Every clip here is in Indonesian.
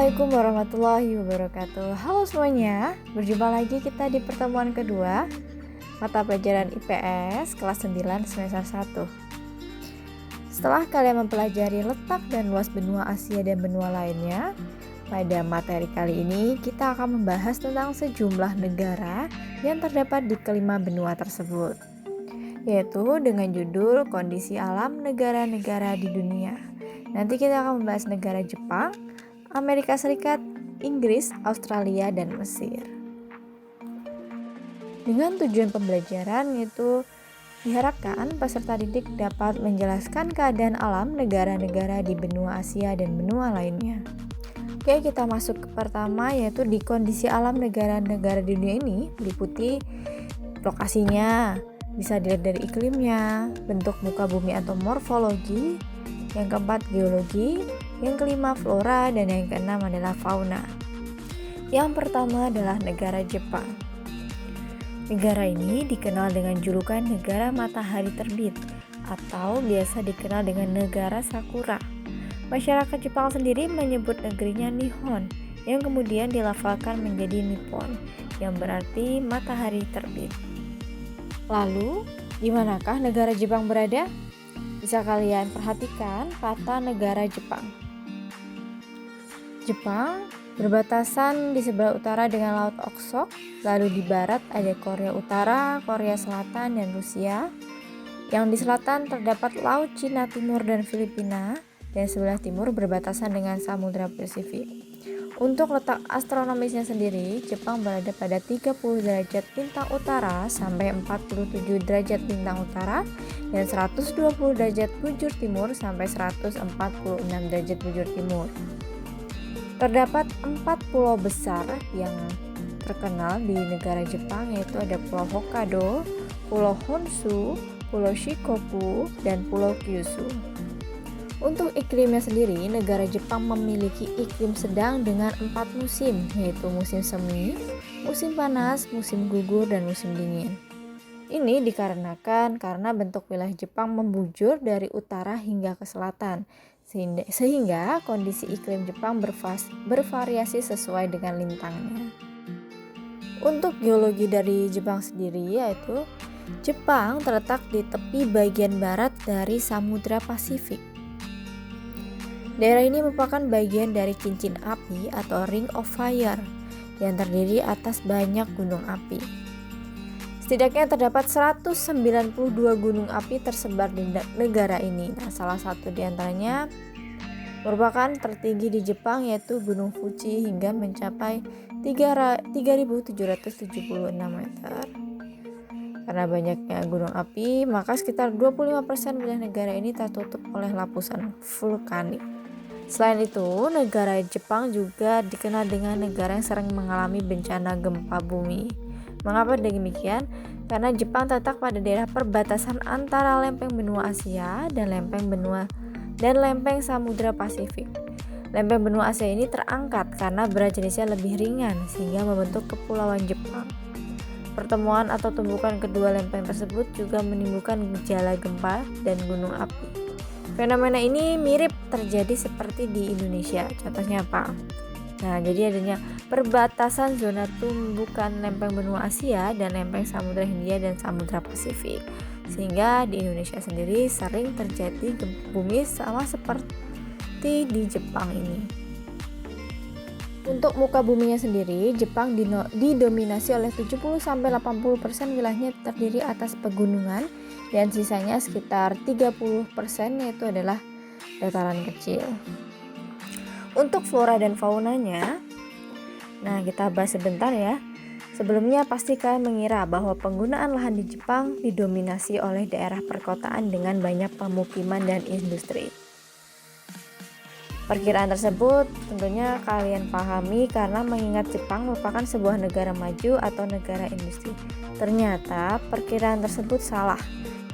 Assalamualaikum warahmatullahi wabarakatuh. Halo semuanya, berjumpa lagi kita di pertemuan kedua mata pelajaran IPS kelas 9 semester 1. Setelah kalian mempelajari letak dan luas benua Asia dan benua lainnya, pada materi kali ini kita akan membahas tentang sejumlah negara yang terdapat di kelima benua tersebut, yaitu dengan judul Kondisi Alam Negara-Negara di Dunia. Nanti kita akan membahas negara Jepang, Amerika Serikat, Inggris, Australia, dan Mesir. Dengan tujuan pembelajaran yaitu diharapkan peserta didik dapat menjelaskan keadaan alam negara-negara di benua Asia dan benua lainnya. Oke, kita masuk ke pertama yaitu di kondisi alam negara-negara di dunia ini meliputi lokasinya, bisa dilihat dari iklimnya, bentuk muka bumi atau morfologi, yang keempat geologi, yang kelima flora, dan yang keenam adalah fauna. Yang pertama adalah negara Jepang. Negara ini dikenal dengan julukan negara matahari terbit atau biasa dikenal dengan negara sakura. Masyarakat Jepang sendiri menyebut negerinya Nihon, yang kemudian dilafalkan menjadi Nippon, yang berarti matahari terbit. Lalu, di manakah negara Jepang berada? Bisa kalian perhatikan kata negara Jepang. Jepang berbatasan di sebelah utara dengan Laut Okhotsk, lalu di barat ada Korea Utara, Korea Selatan, dan Rusia. Yang di selatan terdapat Laut Cina Timur dan Filipina, dan sebelah timur berbatasan dengan Samudra Pasifik. Untuk letak astronomisnya sendiri, Jepang berada pada 30 derajat lintang utara sampai 47 derajat lintang utara dan 120 derajat bujur timur sampai 146 derajat bujur timur. Terdapat 4 pulau besar yang terkenal di negara Jepang, yaitu ada Pulau Hokkaido, Pulau Honshu, Pulau Shikoku, dan Pulau Kyushu. Untuk iklimnya sendiri, negara Jepang memiliki iklim sedang dengan 4 musim, yaitu musim semi, musim panas, musim gugur, dan musim dingin. Ini dikarenakan karena bentuk wilayah Jepang membujur dari utara hingga ke selatan, sehingga kondisi iklim Jepang bervariasi sesuai dengan lintangnya. Untuk geologi dari Jepang sendiri, yaitu Jepang terletak di tepi bagian barat dari Samudra Pasifik. Daerah ini merupakan bagian dari cincin api atau Ring of Fire yang terdiri atas banyak gunung api. Setidaknya terdapat 192 gunung api tersebar di negara ini. Nah, salah satu di antaranya merupakan tertinggi di Jepang yaitu Gunung Fuji hingga mencapai 3.776 meter. Karena banyaknya gunung api, maka sekitar 25% wilayah negara ini tertutup oleh lapisan vulkanik. Selain itu, negara Jepang juga dikenal dengan negara yang sering mengalami bencana gempa bumi. Mengapa demikian? Karena Jepang terletak pada daerah perbatasan antara lempeng benua Asia dan lempeng Samudra Pasifik. Lempeng benua Asia ini terangkat karena berat jenisnya lebih ringan sehingga membentuk kepulauan Jepang. Pertemuan atau tumbukan kedua lempeng tersebut juga menimbulkan gejala gempa dan gunung api. Fenomena ini mirip terjadi seperti di Indonesia. Contohnya apa? Nah, jadi adanya perbatasan zona tumbukan lempeng benua Asia dan lempeng Samudra Hindia dan Samudra Pasifik. Sehingga di Indonesia sendiri sering terjadi gempa bumi sama seperti di Jepang ini. Untuk muka buminya sendiri, Jepang didominasi oleh 70-80% wilayahnya terdiri atas pegunungan dan sisanya sekitar 30% yaitu adalah dataran kecil. Untuk flora dan faunanya, nah kita bahas sebentar ya. Sebelumnya pasti kalian mengira bahwa penggunaan lahan di Jepang didominasi oleh daerah perkotaan dengan banyak pemukiman dan industri. Perkiraan tersebut tentunya kalian pahami karena mengingat Jepang merupakan sebuah negara maju atau negara industri. Ternyata perkiraan tersebut salah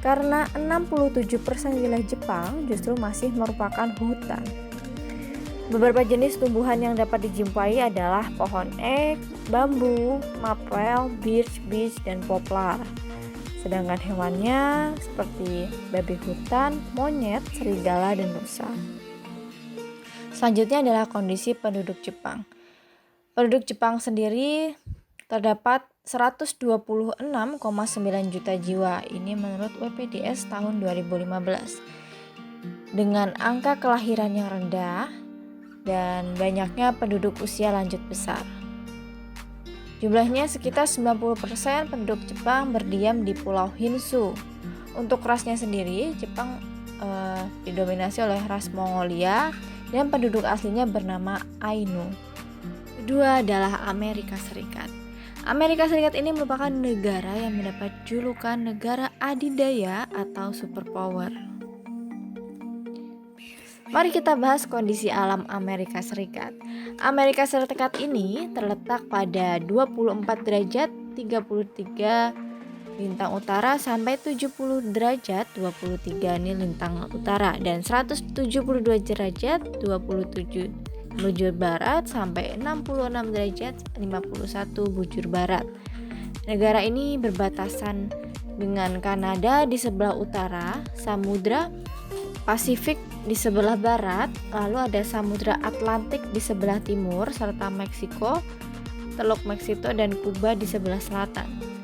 karena 67% wilayah Jepang justru masih merupakan hutan. Beberapa jenis tumbuhan yang dapat dijumpai adalah pohon ek, bambu, mapel, birch, dan poplar. Sedangkan hewannya seperti babi hutan, monyet, serigala, dan rusa. Selanjutnya adalah kondisi penduduk Jepang. Penduduk Jepang sendiri terdapat 126,9 juta jiwa. Ini menurut WPDS tahun 2015. Dengan angka kelahiran yang rendah dan banyaknya penduduk usia lanjut besar. Jumlahnya sekitar 90% penduduk Jepang berdiam di Pulau Honshu. Untuk rasnya sendiri, Jepang didominasi oleh ras Mongolia dan penduduk aslinya bernama Ainu. Kedua adalah Amerika Serikat. Amerika Serikat ini merupakan negara yang mendapat julukan negara adidaya atau superpower. Mari kita bahas kondisi alam Amerika Serikat. Amerika Serikat ini terletak pada 24 derajat 33 lintang utara sampai 70 derajat 23 lintang utara dan 172 derajat 27 bujur barat sampai 66 derajat 51 bujur barat. Negara ini berbatasan dengan Kanada di sebelah utara, Samudra Pasifik di sebelah barat, lalu ada Samudra Atlantik di sebelah timur serta Meksiko, Teluk Meksiko dan Kuba di sebelah selatan.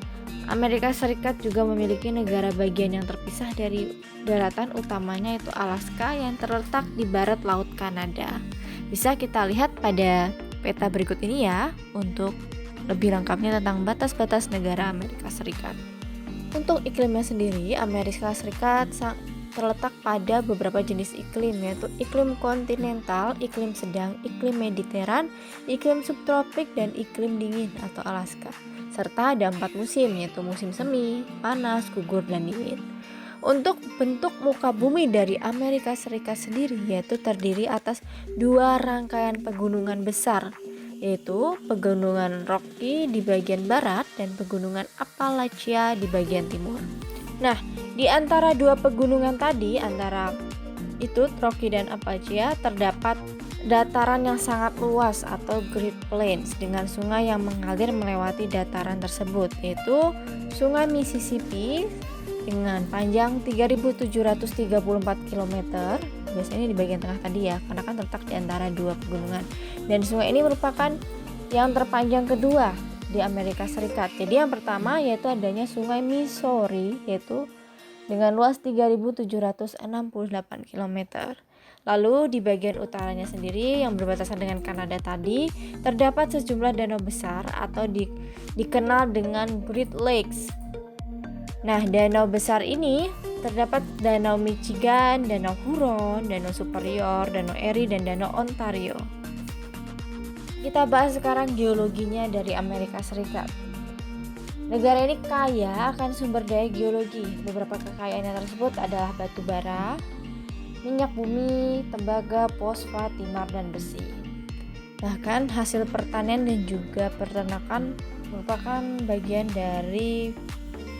Amerika Serikat juga memiliki negara bagian yang terpisah dari daratan utamanya yaitu Alaska yang terletak di barat Laut Kanada. Bisa kita lihat pada peta berikut ini ya untuk lebih lengkapnya tentang batas-batas negara Amerika Serikat. Untuk iklimnya sendiri, Amerika Serikat terletak pada beberapa jenis iklim yaitu iklim kontinental, iklim sedang, iklim mediteran, iklim subtropik dan iklim dingin atau Alaska. Serta ada 4 musim yaitu musim semi, panas, gugur dan dingin. Untuk bentuk muka bumi dari Amerika Serikat sendiri yaitu terdiri atas 2 rangkaian pegunungan besar yaitu pegunungan Rocky di bagian barat dan pegunungan Appalachia di bagian timur. Nah, di antara 2 pegunungan tadi antara itu Rocky dan Appalachia terdapat dataran yang sangat luas atau Great Plains dengan sungai yang mengalir melewati dataran tersebut yaitu Sungai Mississippi dengan panjang 3.734 km. Biasanya di bagian tengah tadi ya, karena kan terletak di antara 2 pegunungan. Dan sungai ini merupakan yang terpanjang kedua di Amerika Serikat. Jadi yang pertama yaitu adanya Sungai Missouri yaitu dengan luas 3.768 km. Lalu di bagian utaranya sendiri yang berbatasan dengan Kanada tadi terdapat sejumlah danau besar atau dikenal dengan Great Lakes. Nah, danau besar ini terdapat Danau Michigan, Danau Huron, Danau Superior, Danau Erie, dan Danau Ontario. Kita bahas sekarang geologinya dari Amerika Serikat. Negara ini kaya akan sumber daya geologi. Beberapa kekayaannya tersebut adalah batu bara, minyak bumi, tembaga, fosfat, timah, dan besi. Bahkan hasil pertanian dan juga peternakan merupakan bagian dari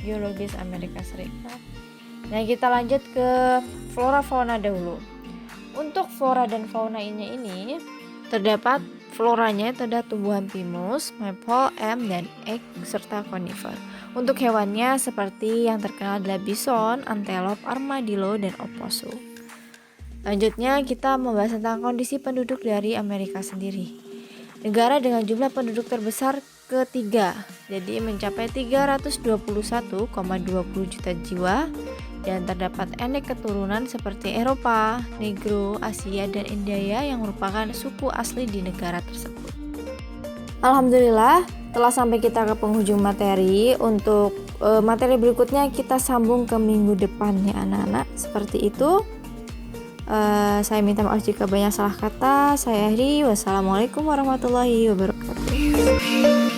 geologis Amerika Serikat. Nah, kita lanjut ke flora fauna dahulu. Untuk flora dan fauna ini terdapat floranya itu ada tumbuhan pinus, maple, elm, dan ek serta conifer. Untuk hewannya seperti yang terkenal adalah bison, antelope, armadillo, dan opossum. Lanjutnya kita membahas tentang kondisi penduduk dari Amerika sendiri. Negara dengan jumlah penduduk terbesar ketiga, jadi mencapai 321,20 juta jiwa dan terdapat etnik keturunan seperti Eropa, Negro, Asia, dan India yang merupakan suku asli di negara tersebut. Alhamdulillah, telah sampai kita ke penghujung materi. Untuk materi berikutnya kita sambung ke minggu depan ya anak-anak. Seperti itu. Saya minta maaf jika banyak salah kata. Saya akhiri. Wassalamualaikum warahmatullahi wabarakatuh.